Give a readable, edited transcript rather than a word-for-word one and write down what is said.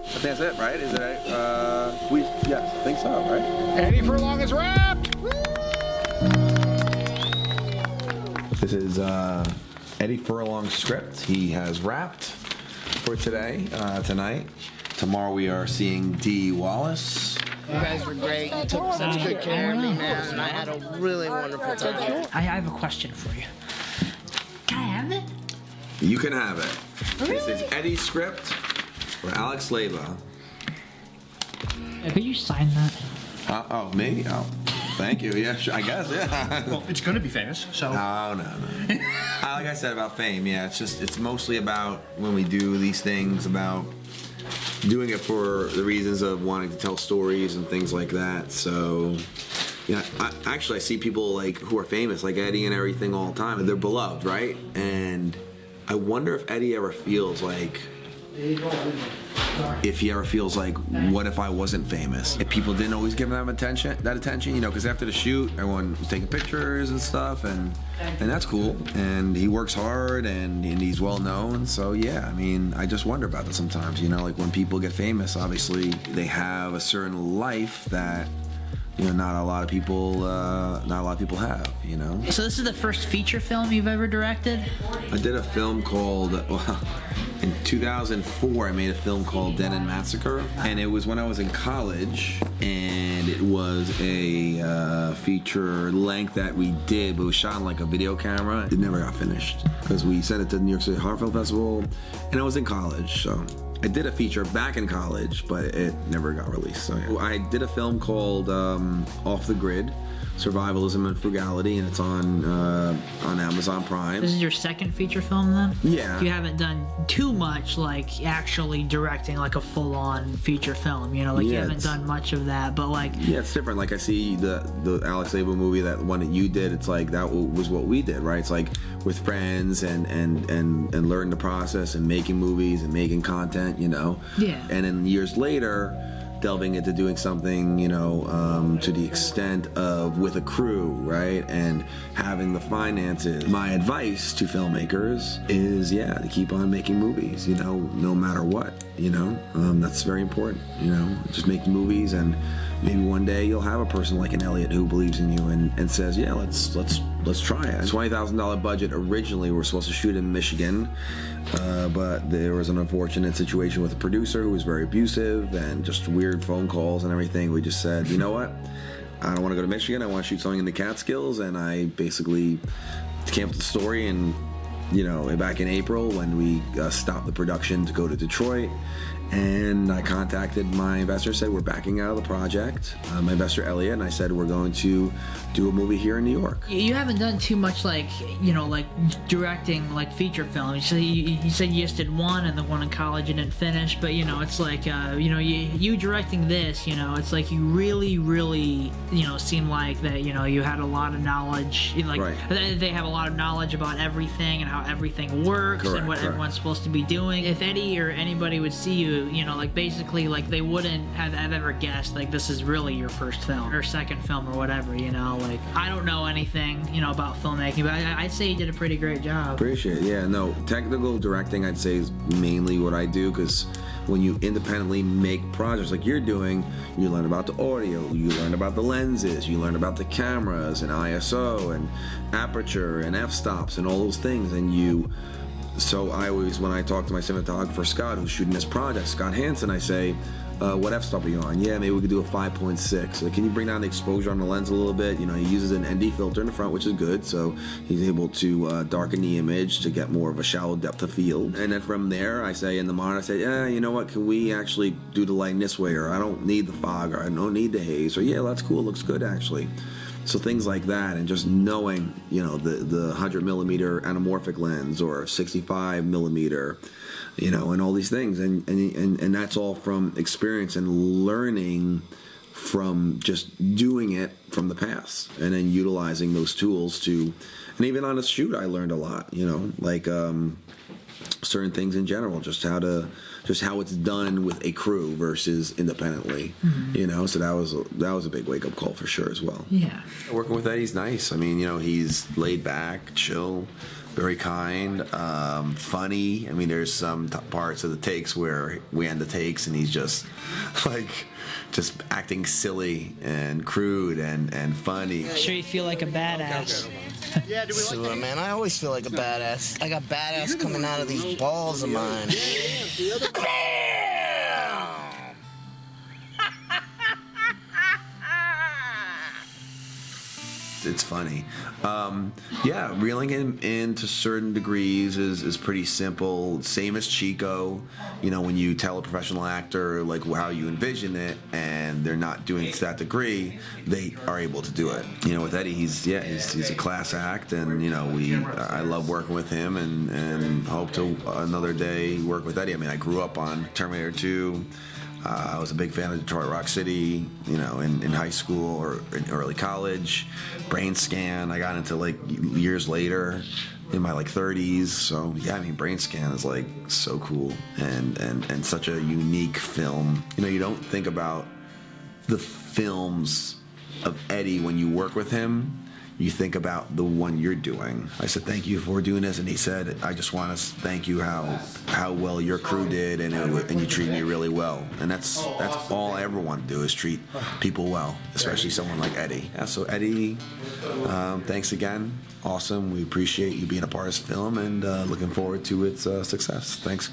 I think that's it, right? Is it? Yes, I think so, right? Eddie Furlong is wrapped. This is Eddie Furlong's script. He has wrapped for tonight. Tomorrow we are seeing Dee Wallace. You guys were great. You took such good care of me, man, and I had a really wonderful time. I have a question for you. Can I have it? You can have it. This is Eddie's script for Alex Leyba. Could you sign that? Oh, me? Oh, thank you. Yeah, sure, I guess, yeah. Well, it's going to be famous, so. Oh, no. Like I said about fame, yeah, it's mostly about when we do these things, about doing it for the reasons of wanting to tell stories and things like that. So, yeah, I see people like who are famous, like Eddie and everything all the time, and they're beloved, right? And I wonder if Eddie ever feels like, what if I wasn't famous? If people didn't always give him that attention, you know, because after the shoot, everyone was taking pictures and stuff, and that's cool. And he works hard, and he's well known. So yeah, I mean, I just wonder about that sometimes. You know, like when people get famous, obviously they have a certain life that, you know, not a lot of people have, you know. So this is the first feature film you've ever directed? I did a film called, in 2004, I made a film called Denon Massacre, and it was when I was in college, and it was a feature length that we did, but it was shot on like a video camera. It never got finished because we sent it to the New York City Horror Film Festival, and I was in college, so I did a feature back in college, but it never got released. So yeah. I did a film called Off the Grid, Survivalism and Frugality, and it's on Amazon Prime. This is your second feature film then? Yeah. You haven't done too much like actually directing like a full-on feature film, you know, like you haven't done much of that, but like... Yeah, it's different. Like I see the Alex Leyba movie, that one that you did, it's like that was what we did, right? It's like with friends and learning the process and making movies and making content, you know? Yeah. And then years later, delving into doing something, you know, to the extent of with a crew, right, and having the finances. My advice to filmmakers is, to keep on making movies, you know, no matter what, you know. That's very important, you know, just make movies, and maybe one day you'll have a person like an Elliot who believes in you and says, yeah, let's try it. $20,000 budget originally. We're supposed to shoot in Michigan, but there was an unfortunate situation with a producer who was very abusive and just weird phone calls and everything. We just said, you know what? I don't want to go to Michigan. I want to shoot something in the Catskills, and I basically came up with the story. And you know, back in April when we stopped the production to go to Detroit, and I contacted my investor, said we're backing out of the project, my investor Elliot, and I said we're going to do a movie here in New York. You haven't done too much like, you know, like directing like feature films. You said you just did one, and the one in college you didn't finish, but you know, it's like, you know, you directing this, you know, it's like you really, you know, seem like that, you know, you had a lot of knowledge, like they have a lot of knowledge about everything and how everything works and what everyone's supposed to be doing. If Eddie or anybody would see you, you know, like basically like they wouldn't have ever guessed like this is really your first film or second film or whatever, you know. Like I don't know anything, you know, about filmmaking, but I'd say you did a pretty great job. Appreciate it. Yeah, no, technical directing I'd say is mainly what I do, because when you independently make projects like you're doing, you learn about the audio, you learn about the lenses, you learn about the cameras and ISO and aperture and f-stops and all those things, and so I always, when I talk to my cinematographer Scott, who's shooting this project, Scott Hansen, I say, what f-stop are you on? Yeah, maybe we could do a 5.6. So can you bring down the exposure on the lens a little bit? You know, he uses an ND filter in the front, which is good, so he's able to darken the image to get more of a shallow depth of field. And then from there, I say in the monitor, I say, yeah, you know what, can we actually do the lighting this way? Or I don't need the fog, or I don't need the haze, or yeah, that's cool, looks good actually. So things like that, and just knowing, you know, the 100 millimeter anamorphic lens or 65 millimeter, you know, and all these things, and that's all from experience and learning from just doing it from the past, and then utilizing those tools to, and even on a shoot, I learned a lot, you know, like certain things in general, just how it's done with a crew versus independently, you know. So that was a big wake up call for sure as well. Yeah, working with Eddie's nice. I mean, you know, he's laid back, chill. very kind, funny. I mean, there's some parts of the takes where we end the takes and he's just like just acting silly and crude and funny. Sure, you feel like a badass. Yeah, do we like Sure, man. I always feel like a badass. I got badass coming out of these balls of mine. It's funny. Yeah, reeling him in to certain degrees is pretty simple. Same as Chico. You know, when you tell a professional actor like how you envision it, and they're not doing it to that degree, they are able to do it. You know, with Eddie, he's a class act, and you know, I love working with him, and hope to another day work with Eddie. I mean, I grew up on Terminator 2. I was a big fan of Detroit Rock City, you know, in high school or in early college. Brain Scan, I got into like years later in my like 30s. So yeah, I mean, Brain Scan is like so cool and such a unique film. You know, you don't think about the films of Eddie when you work with him. You think about the one you're doing. I said, thank you for doing this, and he said, I just want to thank you how well your crew did, and you treat me really well. And that's all I ever want to do is treat people well, especially someone like Eddie. Yeah, so Eddie, thanks again. Awesome. We appreciate you being a part of this film, and looking forward to its success. Thanks.